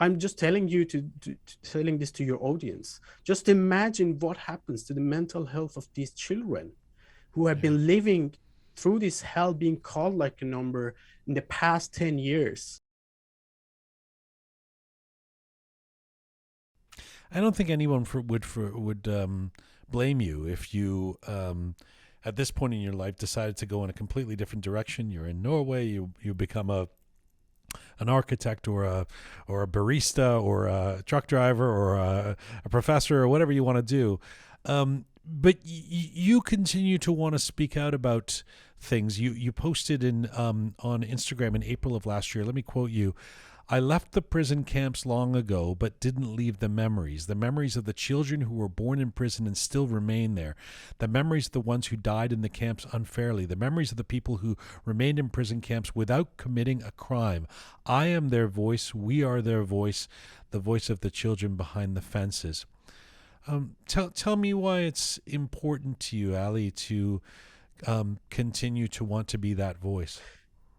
I'm just telling you to telling this to your audience. Just imagine what happens to the mental health of these children who have Yeah. been living through this hell being called like a number in the past 10 years. I don't think anyone would blame you if you at this point in your life decided to go in a completely different direction. You're in Norway. You become a an architect or a barista or a truck driver or a professor or whatever you want to do. But you continue to want to speak out about things. You posted in on Instagram in April of last year. Let me quote you. I left the prison camps long ago, but didn't leave the memories of the children who were born in prison and still remain there, the memories of the ones who died in the camps unfairly, the memories of the people who remained in prison camps without committing a crime. I am their voice. We are their voice, the voice of the children behind the fences. Tell me why it's important to you, Ali, to continue to want to be that voice.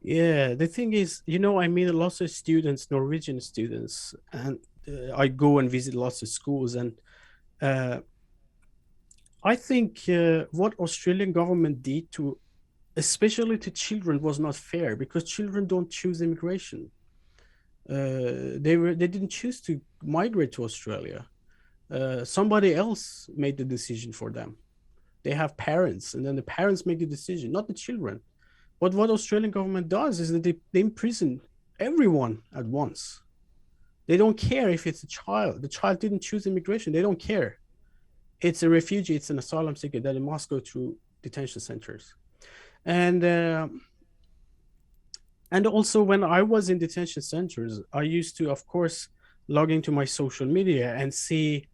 Yeah, the thing is, I meet lots of students, Norwegian students, and I go and visit lots of schools. And uh, I think what Australian government did to, especially to children, was not fair because children don't choose immigration. They didn't choose to migrate to Australia. Somebody else made the decision for them. They have parents, and then the parents make the decision, not the children. But what Australian government does is that they imprison everyone at once. They don't care if it's a child. The child didn't choose immigration. They don't care. It's a refugee. It's an asylum seeker that it must go through detention centers. And and also when I was in detention centers, I used to, of course, log into my social media and see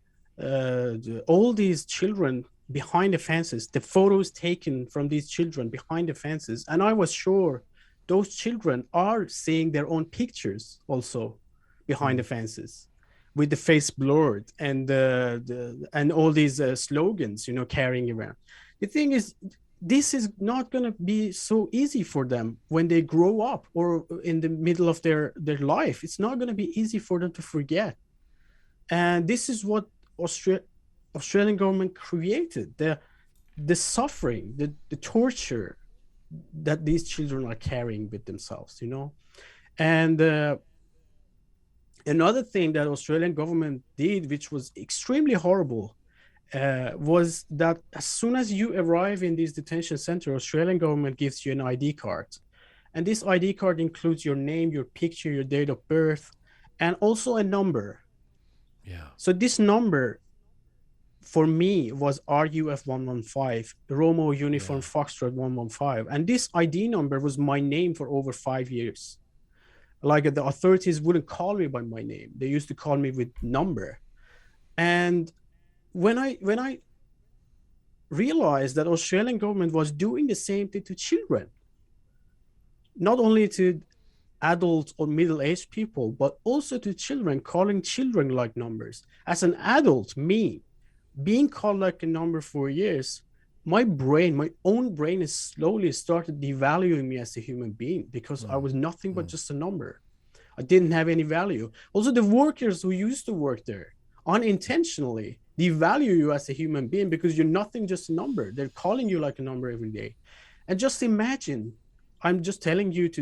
all these children behind the fences, the photos taken from these children behind the fences. And I was sure those children are seeing their own pictures also behind the Mm. fences with the face blurred and all these slogans, carrying around. The thing is, this is not going to be so easy for them when they grow up or in the middle of their life. It's not going to be easy for them to forget. And this is what Austra- Australian government created, the suffering, the torture that these children are carrying with themselves. And another thing that Australian government did, which was extremely horrible, was that as soon as you arrive in this detention center, Australian government gives you an ID card. And this ID card includes your name, your picture, your date of birth, and also a number. Yeah. So this number for me was RUF 115, Romeo Uniform Yeah. Foxtrot 115. And this ID number was my name for over 5 years. Like the authorities wouldn't call me by my name. They used to call me with number. And when I realized that Australian government was doing the same thing to children, not only to adult or middle-aged people, but also to children, calling children like numbers. As an adult, me, being called like a number for years, my brain, my own brain, is slowly started devaluing me as a human being because I Mm. was nothing but Mm. just a number. I didn't have any value. Also, the workers who used to work there unintentionally devalue you as a human being because you're nothing, just a number. They're calling you like a number every day. And just imagine, I'm just telling you to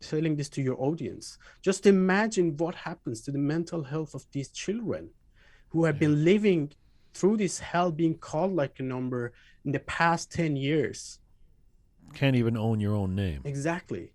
telling this to your audience. Just imagine what happens to the mental health of these children who have Yeah. been living through this hell being called like a number in the past 10 years. Can't even own your own name. Exactly.